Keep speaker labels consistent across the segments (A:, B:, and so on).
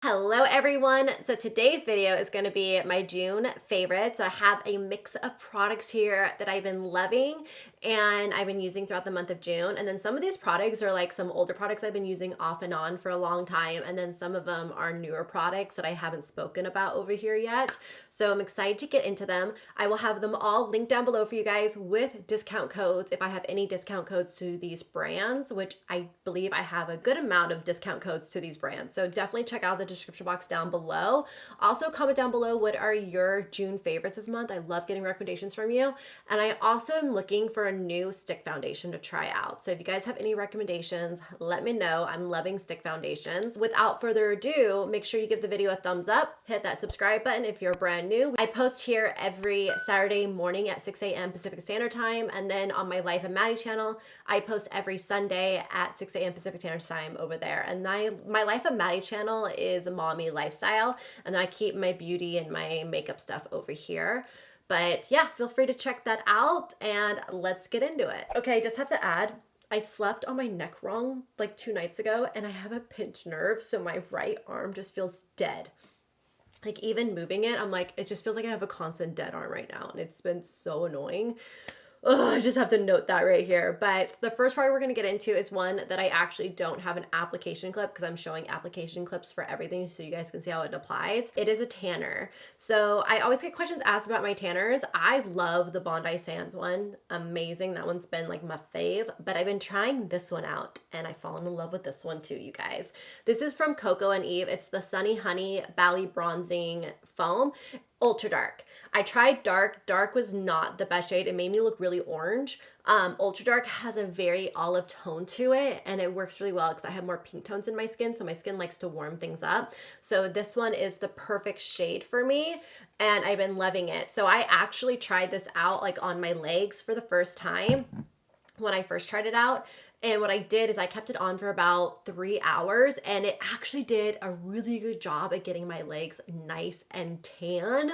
A: Hello everyone. So today's video is going to be my June favorites. So I have a mix of products here that I've been loving and I've been using throughout the month of June. And then some of these products are like some older products I've been using off and on for a long time. And then some of them are newer products that I haven't spoken about over here yet. So I'm excited to get into them. I will have them all linked down below for you guys with discount codes if I have any discount codes to these brands, which I believe I have a good amount of discount codes to these brands. So definitely check out the description box down below. Also comment down below what are your June favorites this month. I love getting recommendations from you. And I also am looking for a new stick foundation to try out. So if you guys have any recommendations, let me know. I'm loving stick foundations. Without further ado, make sure you give the video a thumbs up, hit that subscribe button if you're brand new. I post here every Saturday morning at 6 a.m. Pacific Standard Time. And then on my Life of Maddie channel, I post every Sunday at 6 a.m. Pacific Standard Time over there. And my Life of Maddie channel is a mommy lifestyle, and then I keep my beauty and my makeup stuff over here. But yeah, feel free to check that out and let's get into it. Okay, I just have to add, I slept on my neck wrong like 2 nights ago and I have a pinched nerve, so my right arm just feels dead. Like even moving it, I'm like, it just feels like I have a constant dead arm right now, and it's been so annoying. Oh, I just have to note that right here. But the first part we're going to get into is one that I actually don't have an application clip because I'm showing application clips for everything so you guys can see how it applies. It is a tanner. So I always get questions asked about my tanners. I love the Bondi Sands one. Amazing. That one's been like my fave. But I've been trying this one out and I've fallen in love with this one too, you guys. This is from COCO and Yves. It's the Sunny Honey Bally Bronzing Foam. Ultra dark. I tried dark. Dark was not the best shade. It made me look really orange. Ultra dark has a very olive tone to it, and it works really well because I have more pink tones in my skin, so my skin likes to warm things up. So this one is the perfect shade for me, and I've been loving it. So I actually tried this out like on my legs for the first time when I first tried it out. And what I did is I kept it on for about 3 hours, and it actually did a really good job at getting my legs nice and tan,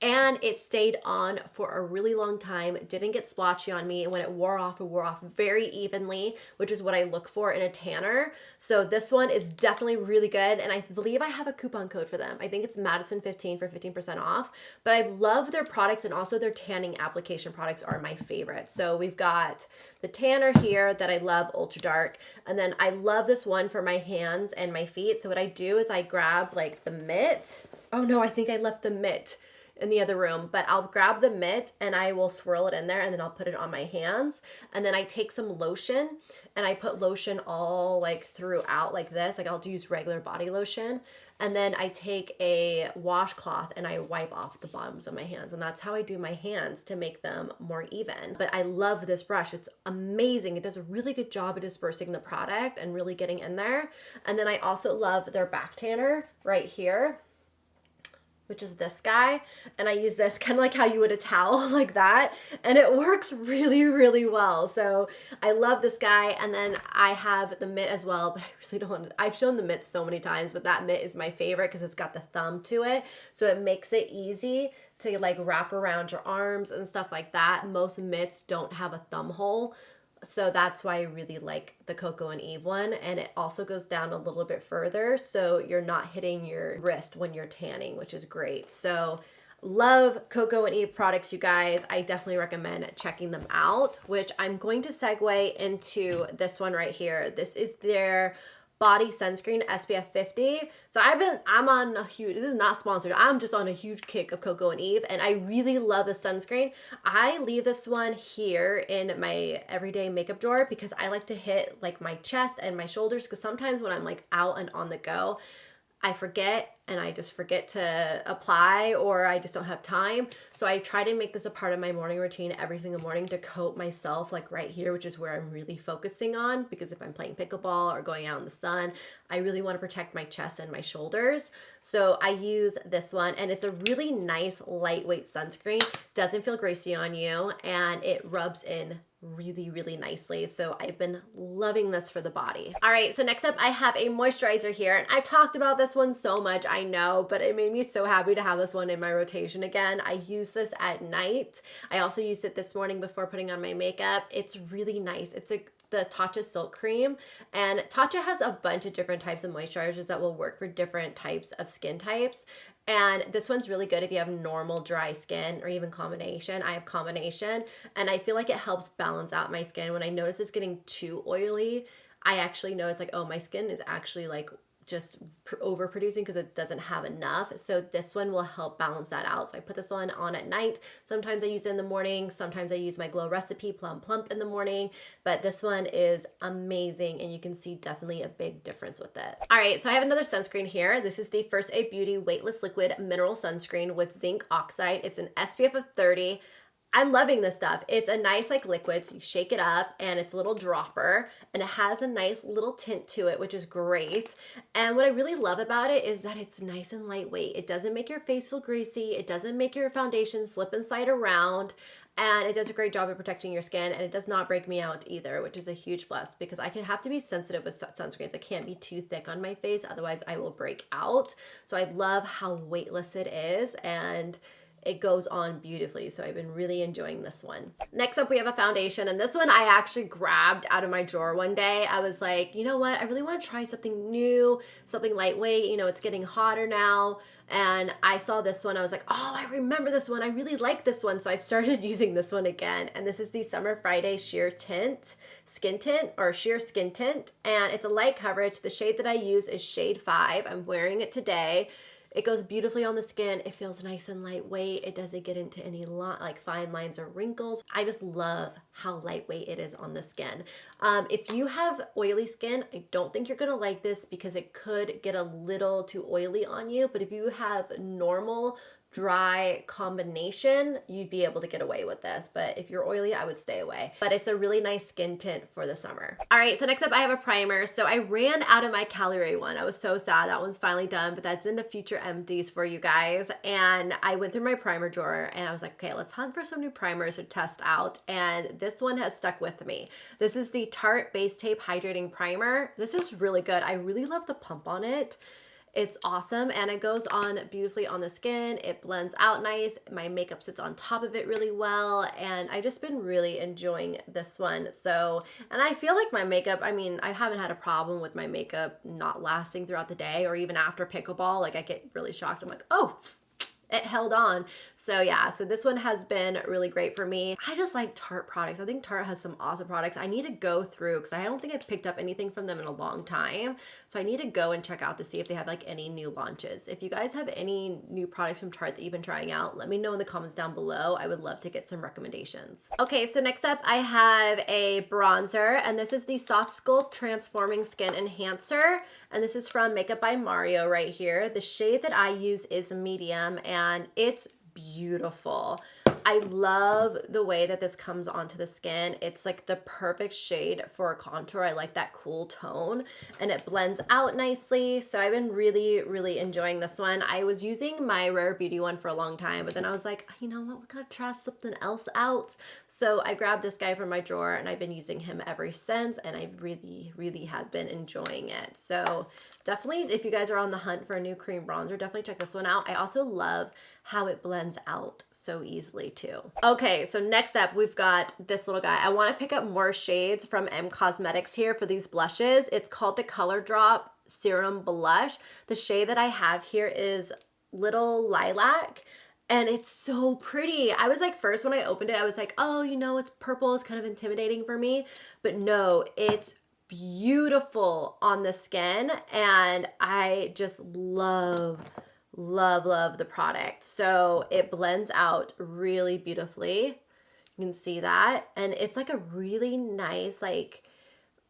A: and it stayed on for a really long time. It didn't get splotchy on me, and when it wore off very evenly, which is what I look for in a tanner. So this one is definitely really good, and I believe I have a coupon code for them. I think it's Madison 15 for 15% off, but I love their products, and also their tanning application products are my favorite. So we've got the tanner here that I love, ultra dark, and then I love this one for my hands and my feet. So what I do is I grab like the mitt. Oh no, I think I left the mitt in the other room, but I'll grab the mitt and I will swirl it in there, and then I'll put it on my hands, and then I take some lotion and I put lotion all like throughout like this. Like I'll use regular body lotion, and then I take a washcloth and I wipe off the bottoms of my hands, and that's how I do my hands to make them more even. But I love this brush. It's amazing. It does a really good job of dispersing the product and really getting in there. And then I also love their back tanner right here, which is this guy, and I use this kind of like how you would a towel, like that, and it works really, really well. So I love this guy, and then I have the mitt as well, but I really don't want to, I've shown the mitt so many times, but that mitt is my favorite because it's got the thumb to it, so it makes it easy to like wrap around your arms and stuff like that. Most mitts don't have a thumb hole, so that's why I really like the COCO and Yves one, and it also goes down a little bit further, so you're not hitting your wrist when you're tanning, which is great. So love COCO and Yves products, you guys. I definitely recommend checking them out, which I'm going to segue into this one right here. This is their body sunscreen SPF 50. So I'm on a huge, this is not sponsored, I'm just on a huge kick of COCO and Yves, and I really love the sunscreen. I leave this one here in my everyday makeup drawer because I like to hit like my chest and my shoulders, because sometimes when I'm like out and on the go, I forget, and I just forget to apply, or I just don't have time. So I try to make this a part of my morning routine every single morning to coat myself like right here, which is where I'm really focusing on, because if I'm playing pickleball or going out in the sun, I really want to protect my chest and my shoulders. So I use this one, and it's a really nice lightweight sunscreen. Doesn't feel greasy on you, and it rubs in really, really nicely. So I've been loving this for the body. All right, so next up I have a moisturizer here, and I've talked about this one so much, I know, but it made me so happy to have this one in my rotation again. I use this at night. I also used it this morning before putting on my makeup. It's really nice. It's a the Tatcha Silk Cream. And Tatcha has a bunch of different types of moisturizers that will work for different types of skin types. And this one's really good if you have normal dry skin or even combination. I have combination, and I feel like it helps balance out my skin. When I notice it's getting too oily, I actually notice like, oh, my skin is actually like just overproducing because it doesn't have enough. So this one will help balance that out. So I put this one on at night. Sometimes I use it in the morning. Sometimes I use my Glow Recipe Plump in the morning. But this one is amazing, and you can see definitely a big difference with it. All right, so I have another sunscreen here. This is the First Aid Beauty Weightless Liquid Mineral Sunscreen with zinc oxide. It's an SPF of 30. I'm loving this stuff. It's a nice like liquid, so you shake it up and it's a little dropper, and it has a nice little tint to it, which is great. And what I really love about it is that it's nice and lightweight. It doesn't make your face feel greasy. It doesn't make your foundation slip inside around. And it does a great job of protecting your skin, and it does not break me out either, which is a huge plus because I can have to be sensitive with sunscreens. It can't be too thick on my face, otherwise I will break out. So I love how weightless it is, and it goes on beautifully. So I've been really enjoying this one. Next up, we have a foundation, and this one I actually grabbed out of my drawer one day. I was like, you know what? I really want to try something new, something lightweight. You know, it's getting hotter now. And I saw this one. I was like, oh, I remember this one. I really like this one. So I've started using this one again. And this is the Summer Friday Sheer Tint, Skin Tint, or Sheer Skin Tint. And it's a light coverage. The shade that I use is shade 5. I'm wearing it today. It goes beautifully on the skin. It feels nice and lightweight. It doesn't get into any like fine lines or wrinkles. I just love how lightweight it is on the skin. If you have oily skin, I don't think you're gonna like this because it could get a little too oily on you. But if you have normal dry combination, you'd be able to get away with this. But if you're oily, I would stay away. But it's a really nice skin tint for the summer. All right, so next up I have a primer. So I ran out of my Calorie one. I was so sad. That one's finally done, but that's in the future empties for you guys. And I went through my primer drawer and I was like, okay, let's hunt for some new primers to test out. And this one has stuck with me. This is the Tarte Base Tape Hydrating Primer. This is really good. I really love the pump on it. It's awesome, and it goes on beautifully on the skin. It blends out nice. My makeup sits on top of it really well, and I've just been really enjoying this one. So, and I feel like my makeup, I mean, I haven't had a problem with my makeup not lasting throughout the day or even after pickleball. Like, I get really shocked. I'm like, oh, it held on. So yeah, so this one has been really great for me. I just like Tarte products. I think Tarte has some awesome products. I need to go through because I don't think I've picked up anything from them in a long time. So I need to go and check out to see if they have like any new launches. If you guys have any new products from Tarte that you've been trying out, let me know in the comments down below. I would love to get some recommendations. Okay, so next up I have a bronzer, and this is the Soft Sculpt Transforming Skin Enhancer. And this is from Makeup by Mario right here. The shade that I use is medium, and it's beautiful. I love the way that this comes onto the skin. It's like the perfect shade for a contour. I like that cool tone, and it blends out nicely. So I've been really, really enjoying this one. I was using my Rare Beauty one for a long time, but then I was like, you know what, we gotta try something else out. So I grabbed this guy from my drawer, and I've been using him ever since, and I really, really have been enjoying it. So definitely, if you guys are on the hunt for a new cream bronzer, definitely check this one out. I also love how it blends out so easily too. Okay, so next up we've got this little guy. I want to pick up more shades from EMCOSMETICS here for these blushes. It's called the Color Drop Serum Blush. The shade that I have here is Little Lilac, and it's so pretty. I was like, first when I opened it, I was like, oh, you know, it's purple, it's kind of intimidating for me. But no, it's beautiful on the skin, and I just love the product. So it blends out really beautifully. You can see that, and it's like a really nice like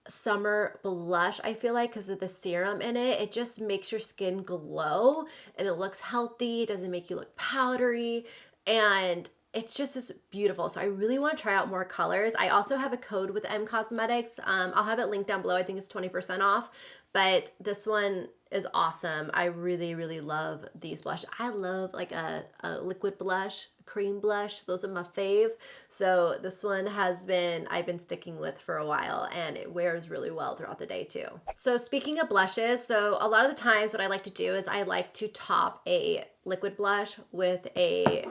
A: summer blush, I feel like, because of the serum in it. It just makes your skin glow, and it looks healthy. It doesn't make you look powdery, and it's just as beautiful. So I really want to try out more colors. I also have a code with EMCOSMETICS. I'll have it linked down below. I think it's 20% off, but this one is awesome. I really, really love these blushes. I love like a liquid blush, a cream blush. Those are my fave. So this one I've been sticking with for a while, and it wears really well throughout the day too. So speaking of blushes, so a lot of the times what I like to do is I like to top a liquid blush with a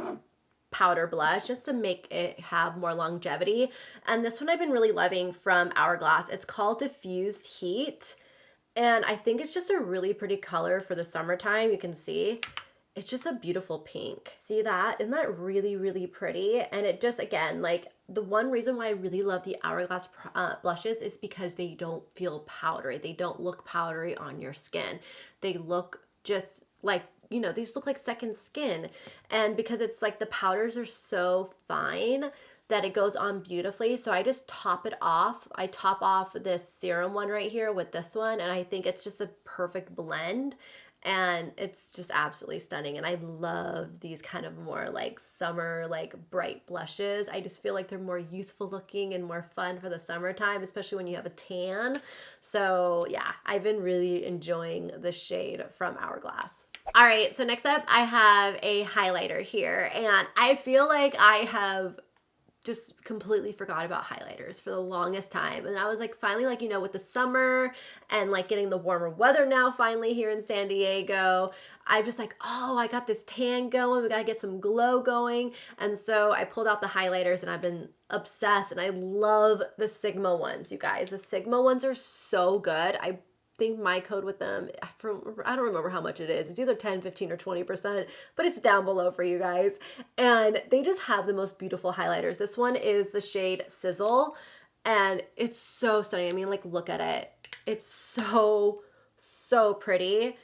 A: powder blush just to make it have more longevity. And this one I've been really loving from Hourglass. It's called Diffused Heat. And I think it's just a really pretty color for the summertime. You can see it's just a beautiful pink. See that? Isn't that really, really pretty? And it just, again, like the one reason why I really love the Hourglass blushes is because they don't feel powdery. They don't look powdery on your skin. They look just like, you know, these look like second skin. And because it's like the powders are so fine that it goes on beautifully. So I just top it off. I top off this serum one right here with this one, and I think it's just a perfect blend, and it's just absolutely stunning. And I love these kind of more like summer, like bright blushes. I just feel like they're more youthful looking and more fun for the summertime, especially when you have a tan. So yeah, I've been really enjoying the shade from Hourglass. All right, so next up I have a highlighter here, and I feel like I have just completely forgot about highlighters for the longest time. And I was like, finally, like, you know, with the summer and like getting the warmer weather now finally here in San Diego, I'm just like, oh, I got this tan going. We got to get some glow going. And so I pulled out the highlighters and I've been obsessed, and I love the Sigma ones, you guys. The Sigma ones are so good. I think my code with them, I don't remember how much it is. It's either 10, 15, or 20%, but it's down below for you guys. And they just have the most beautiful highlighters. This one is the shade Sizzle, and it's so stunning. I mean, like, look at it. It's so, so pretty.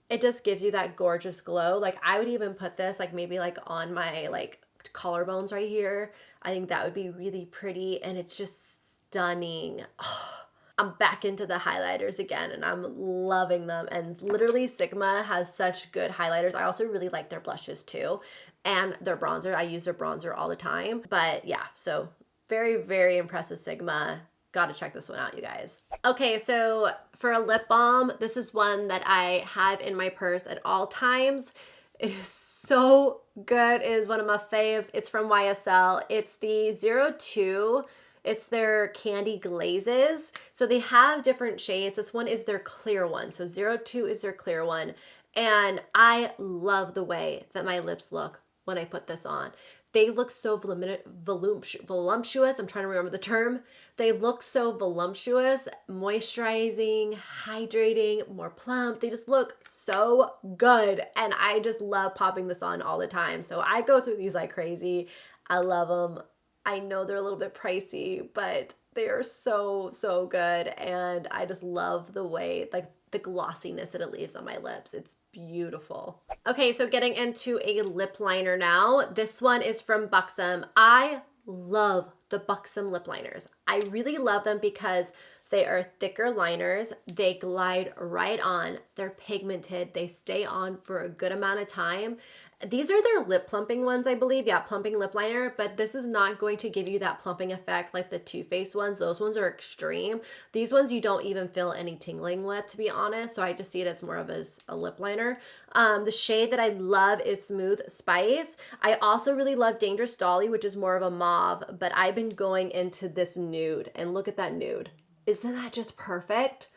A: It just gives you that gorgeous glow. Like, I would even put this, like, maybe, like, on my, like, collarbones right here. I think that would be really pretty, and it's just stunning. Oh, I'm back into the highlighters again, and I'm loving them. And literally Sigma has such good highlighters. I also really like their blushes too, and their bronzer. I use their bronzer all the time. But yeah, so very, very impressed with Sigma. Gotta check this one out, you guys. Okay, so for a lip balm, this is one that I have in my purse at all times. It is so good. It is one of my faves. It's from YSL. It's the 02. It's their candy glazes. So they have different shades. This one is their clear one. So 02 is their clear one. And I love the way that my lips look when I put this on. They look so voluptuous. I'm trying to remember the term. They look so voluptuous, moisturizing, hydrating, more plump. They just look so good. And I just love popping this on all the time. So I go through these like crazy. I love them. I know they're a little bit pricey, but they are so, so good. And I just love the way, like, the glossiness that it leaves on my lips. It's beautiful. Okay, so getting into a lip liner now. This one is from Buxom. I love the Buxom lip liners. I really love them because they are thicker liners. They glide right on. They're pigmented. They stay on for a good amount of time. These are their lip plumping ones, I believe. Yeah, plumping lip liner, but this is not going to give you that plumping effect like the Too Faced ones. Those ones are extreme. These ones you don't even feel any tingling with, to be honest. So I just see it as more of as a lip liner. The shade that I love is Smooth Spice. I also really love Dangerous Dolly, which is more of a mauve, but I've been going into this nude, and look at that nude. Isn't that just perfect?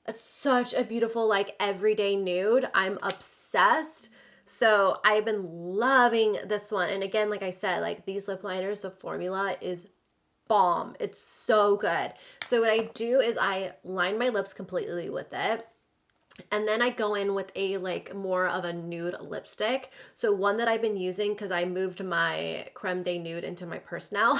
A: It's such a beautiful, like, everyday nude. I'm obsessed. So I've been loving this one. And again, like I said, like, these lip liners, the formula is bomb. It's so good. So what I do is I line my lips completely with it. And then I go in with a like more of a nude lipstick. So one that I've been using, because I moved my Creme de Nude into my purse now.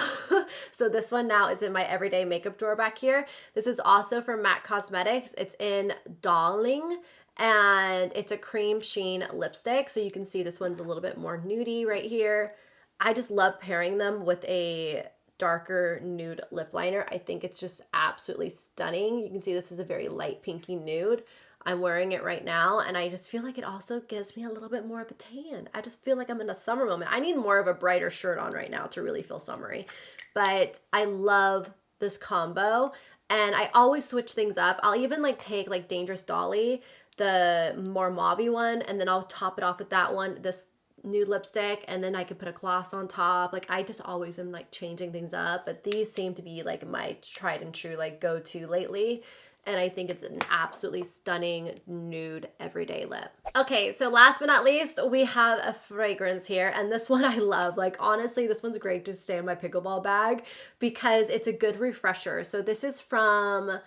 A: So this one now is in my everyday makeup drawer back here. This is also from MAC Cosmetics. It's in Darling, and it's a cream sheen lipstick. So you can see this one's a little bit more nudie right here. I just love pairing them with a darker nude lip liner. I think it's just absolutely stunning. You can see this is a very light pinky nude. I'm wearing it right now, and I just feel like it also gives me a little bit more of a tan. I just feel like I'm in a summer moment. I need more of a brighter shirt on right now to really feel summery, but I love this combo, and I always switch things up. I'll even like take like Dangerous Dolly, the more mauve one, and then I'll top it off with that one, this nude lipstick, and then I could put a gloss on top. Like, I just always am like changing things up, but these seem to be like my tried and true like go-to lately. and I think it's an absolutely stunning nude everyday lip. Okay, so last but not least, we have a fragrance here, and this one I love. Like, honestly, this one's great to stay in my pickleball bag because it's a good refresher. So this is from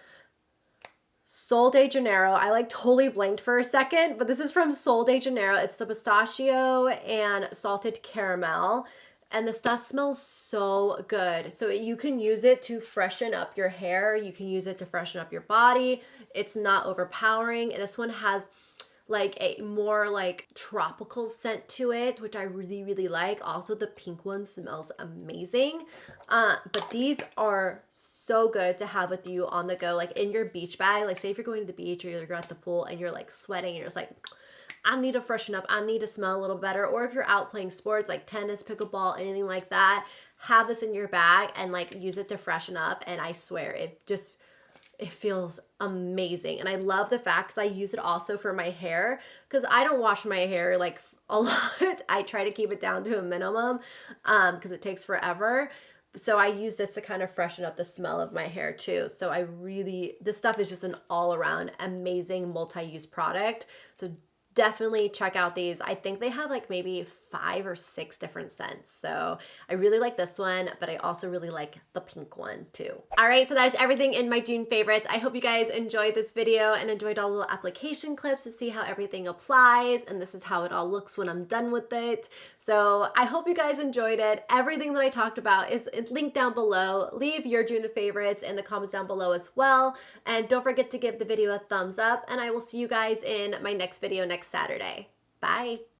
A: Sol de Janeiro. I like totally blanked for a second, but this is from Sol de Janeiro. It's the pistachio and salted caramel. And the stuff smells so good. So you can use it to freshen up your hair. You can use it to freshen up your body. It's not overpowering. And this one has like a more like tropical scent to it, which I really, really like. Also, the pink one smells amazing. But these are so good to have with you on the go, like in your beach bag. Like say if you're going to the beach or you're at the pool and you're like sweating and you're just like, I need to freshen up, I need to smell a little better. Or if you're out playing sports like tennis, pickleball, anything like that, have this in your bag and like use it to freshen up. And I swear it feels amazing. And I love the fact because I use it also for my hair because I don't wash my hair like a lot. I try to keep it down to a minimum because it takes forever. So I use this to kind of freshen up the smell of my hair too. So this stuff is just an all around amazing multi-use product. So definitely check out these. I think they have like maybe 5 or 6 different scents. So I really like this one, but I also really like the pink one too. All right, so that is everything in my June favorites. I hope you guys enjoyed this video and enjoyed all the little application clips to see how everything applies. And this is how it all looks when I'm done with it. So I hope you guys enjoyed it. Everything that I talked about is linked down below. Leave your June favorites in the comments down below as well. And don't forget to give the video a thumbs up. And I will see you guys in my next video next Saturday. Bye.